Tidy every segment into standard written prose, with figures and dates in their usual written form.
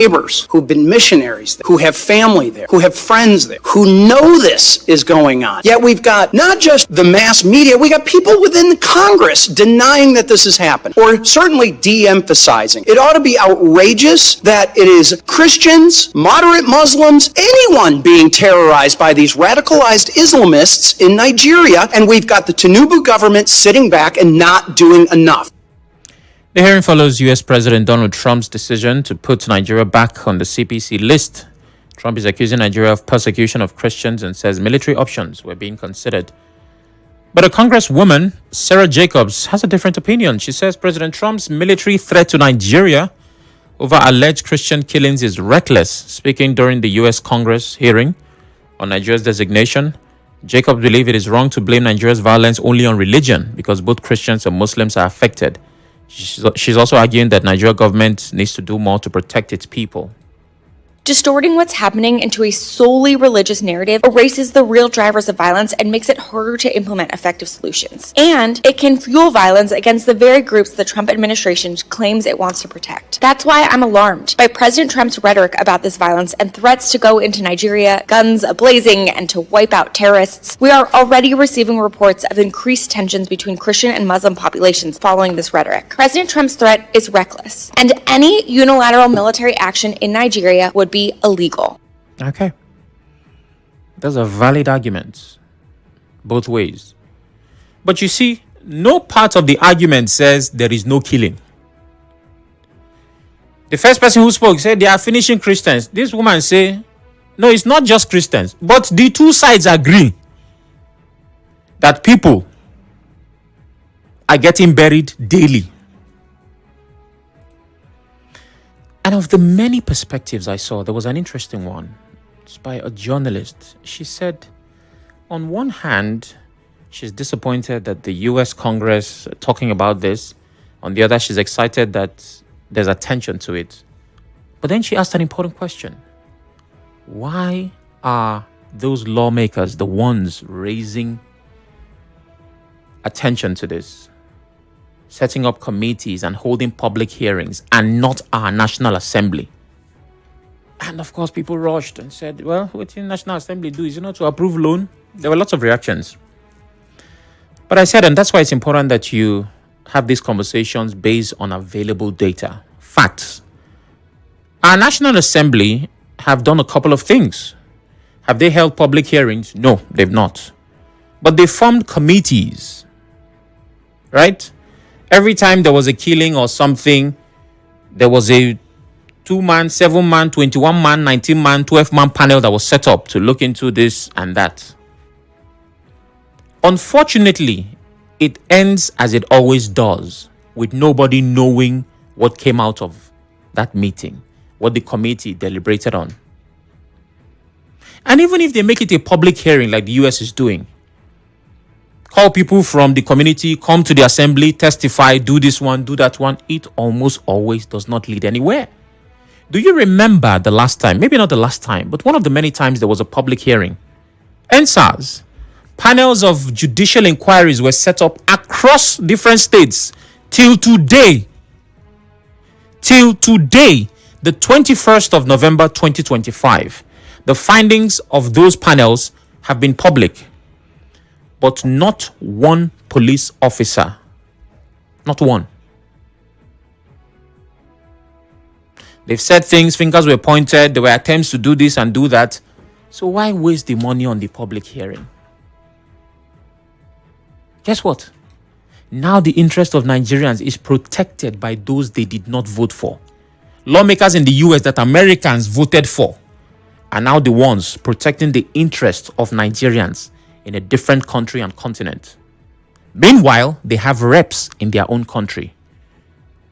neighbors who've been missionaries, who have family there, who have friends there, who know this is going on. Yet we've got not just the mass media, we got people within Congress denying that this has happened, or certainly de-emphasizing. It ought to be outrageous that it is Christians, moderate Muslims, anyone being terrorized by these radicalized Islamists in Nigeria, and we've got the Tinubu government sitting back and not doing enough. The hearing follows U.S. President Donald Trump's decision to put Nigeria back on the CPC list. Trump is accusing Nigeria of persecution of Christians and says military options were being considered. But a Congresswoman, Sarah Jacobs, has a different opinion. She says President Trump's military threat to Nigeria over alleged Christian killings is reckless. Speaking during the U.S. Congress hearing on Nigeria's designation, Jacobs believes it is wrong to blame Nigeria's violence only on religion because both Christians and Muslims are affected. She's also arguing that Nigeria government needs to do more to protect its people. Distorting what's happening into a solely religious narrative erases the real drivers of violence and makes it harder to implement effective solutions. And it can fuel violence against the very groups the Trump administration claims it wants to protect. That's why I'm alarmed by President Trump's rhetoric about this violence and threats to go into Nigeria, guns a-blazing, and to wipe out terrorists. We are already receiving reports of increased tensions between Christian and Muslim populations following this rhetoric. President Trump's threat is reckless, and any unilateral military action in Nigeria would be illegal. Okay. Those are valid arguments both ways. But you see, no part of the argument says there is no killing. The first person who spoke said they are finishing Christians. This woman say, no, it's not just Christians. But the two sides agree that people are getting buried daily. And of the many perspectives I saw, there was an interesting one. It's by a journalist. She said, on one hand, she's disappointed that the U.S. Congress are talking about this. On the other, she's excited that there's attention to it. But then she asked an important question. Why are those lawmakers the ones raising attention to this, setting up committees and holding public hearings, and not our National Assembly? And of course, people rushed and said, well, what the National Assembly do is, to approve loan. There were lots of reactions. But I said, and that's why it's important that you have these conversations based on available data, facts. Our National Assembly have done a couple of things. Have they held public hearings? No, they've not. But they formed committees, right? Every time there was a killing or something, there was a 2-man, 7-man, 21-man, 19-man, 12-man panel that was set up to look into this and that. Unfortunately, it ends as it always does, with nobody knowing what came out of that meeting, what the committee deliberated on. And even if they make it a public hearing like the US is doing, call people from the community, come to the assembly, testify, do this one, do that one, it almost always does not lead anywhere. Do you remember the last time, maybe not the last time, but one of the many times there was a public hearing? NSAS, panels of judicial inquiries were set up across different states till today, the 21st of November 2025. The findings of those panels have been public. But not one police officer. Not one. They've said things, fingers were pointed, there were attempts to do this and do that. So why waste the money on the public hearing? Guess what? Now the interest of Nigerians is protected by those they did not vote for. Lawmakers in the US that Americans voted for are now the ones protecting the interest of Nigerians in a different country and continent. Meanwhile, they have reps in their own country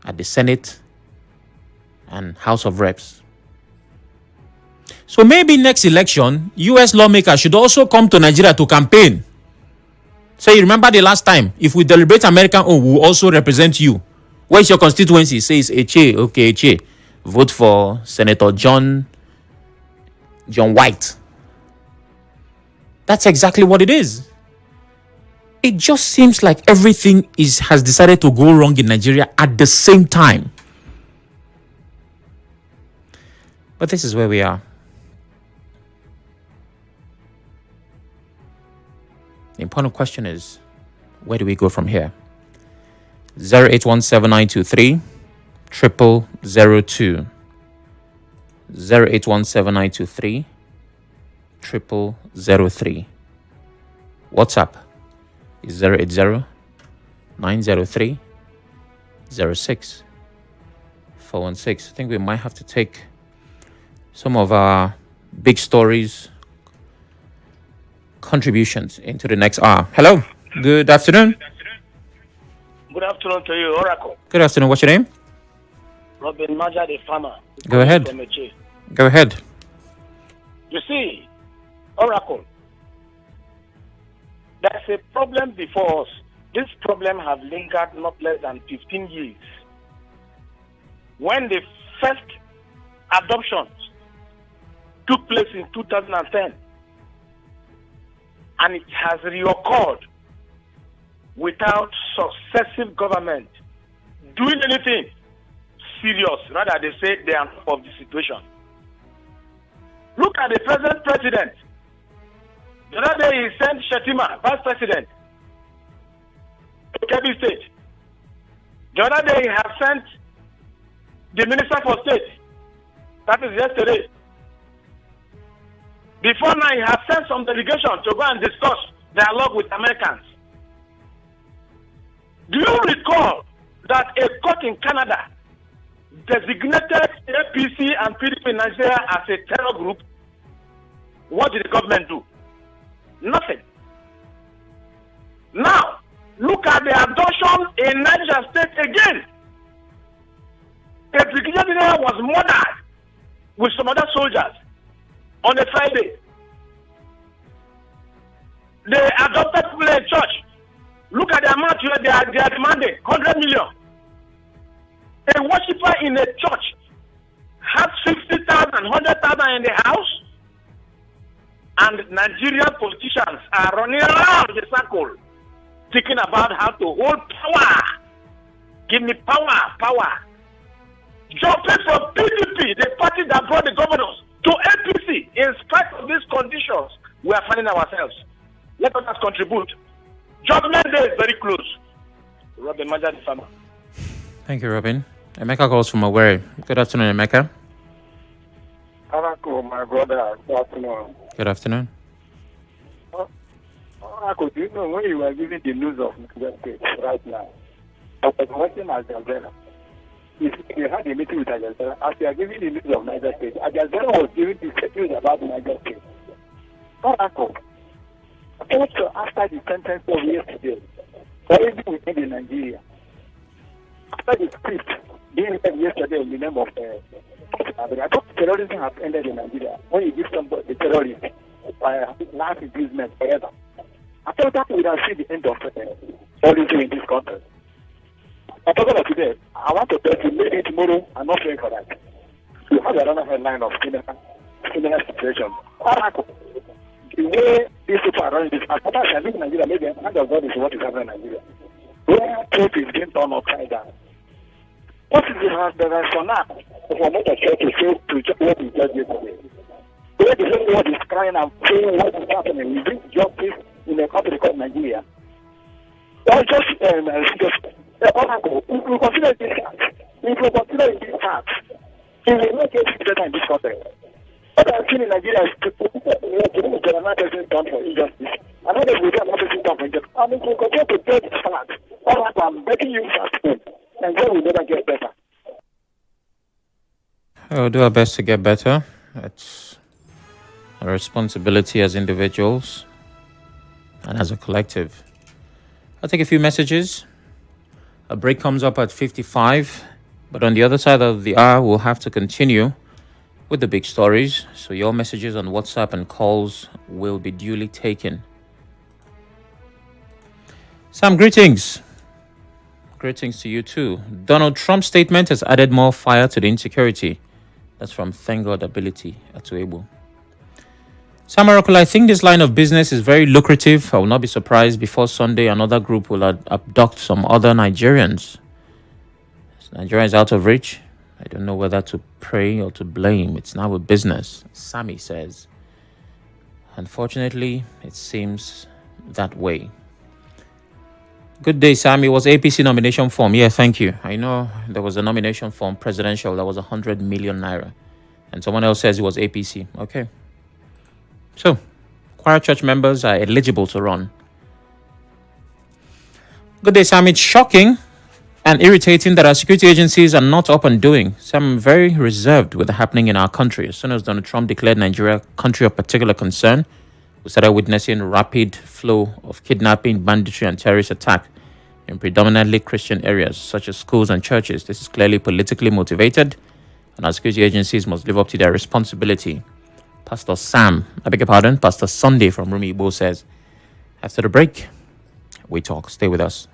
at the Senate and House of Reps. So maybe next election, US lawmakers should also come to Nigeria to campaign. So you remember the last time, if we deliberate American, we'll also represent you. Where's your constituency? Says Eche. Okay, Eche. Vote for Senator John White. That's exactly what it is. It just seems like everything has decided to go wrong in Nigeria at the same time. But this is where we are. The important question is, where do we go from here? 0817923 0002. 0817923 0003. WhatsApp is 080 903 06 416. I think we might have to take some of our big stories contributions into the next hour. Hello. Good afternoon. Good afternoon to you, Oracle. Good afternoon. What's your name? Robin Maja, the farmer. Go ahead. Go ahead. You see, Oracle, there's a problem before us. This problem has lingered not less than 15 years. When the first adoptions took place in 2010, and it has reoccurred without successive government doing anything serious. Rather, they say they are on top of the situation. Look at the present president. The other day he sent Shetima, vice president, to Kebbi State. The other day he has sent the minister for state. That is yesterday. Before now, he has sent some delegation to go and discuss dialogue with Americans. Do you recall that a court in Canada designated APC and PDP in Nigeria as a terror group? What did the government do? Nothing. Now, look at the abduction in Niger State again. A brigadier general was murdered with some other soldiers on a Friday. They adopted people in church. Look at the amount they are demanding, 100 million. A worshiper in a church has 50,000, 100,000 in the house, and Nigerian politicians are running around the circle, thinking about how to hold power. Give me power, power. Jumping from PDP, the party that brought the governors, to APC, in spite of these conditions, we are finding ourselves. Let us contribute. Judgment Day is very close. Robin Maja, the farmer. Thank you, Robin. Emeka calls from Owerri. Good afternoon, Emeka. Oracle, my brother. Good afternoon. Good afternoon. Oracle, do you know when you were giving the news of Niger State right now? I was watching Al Jazeera. You had a meeting with Al Jazeera. As you are giving the news of Niger State, Al Jazeera was giving the news about Niger State. Oracle, also after the sentence of yesterday, already within Nigeria, after the script being read yesterday in the name of I thought terrorism has ended in Nigeria. When you give somebody a terrorist life imprisonment forever, I thought that would have seen the end of terrorism in this country. I'm talking about today. I want to tell you, maybe tomorrow, I'm not praying for that. You have another headline of similar situation. Oracle, the way these people are running this, as far as I live in Nigeria, maybe the hand of God is what is happening in Nigeria. Where truth is being turned upside down. What is the rationale for not a church to say to what is just yesterday? Where the whole world is crying and saying what is happening. We bring justice in a country called Nigeria. Or just Oracle, if we consider this fact, it will make it better in this country. What I've seen in Nigeria is people who are not done for injustice. Another will not done for injustice. I mean, we continue to tell this fact. Oracle, I'm begging you fast. Nigeria will never get better. We'll do our best to get better. It's our responsibility as individuals and as a collective. I'll take a few messages. A break comes up at 55, but on the other side of the hour, we'll have to continue with the big stories. So your messages on WhatsApp and calls will be duly taken. Sam, greetings. Greetings to you too. Donald Trump's statement has added more fire to the insecurity. That's from Thank God Ability at Tuebu. Sam Oracle, I think this line of business is very lucrative. I will not be surprised before Sunday another group will abduct some other Nigerians. Nigeria is out of reach. I don't know whether to pray or to blame. It's now a business, Sammy says. Unfortunately, it seems that way. Good day, Sammy. Was APC nomination form? Yeah, thank you. I know there was a nomination form, presidential, that was 100 million naira. And someone else says it was APC. Okay. So, Kwara church members are eligible to run. Good day, Sam. It's shocking and irritating that our security agencies are not up and doing. So I'm very reserved with the happening in our country. As soon as Donald Trump declared Nigeria a country of particular concern, we started witnessing rapid flow of kidnapping, banditry, and terrorist attack in predominantly Christian areas, such as schools and churches. This is clearly politically motivated, and our security agencies must live up to their responsibility. Pastor Sunday from Rumi Igbo says. After the break, we talk. Stay with us.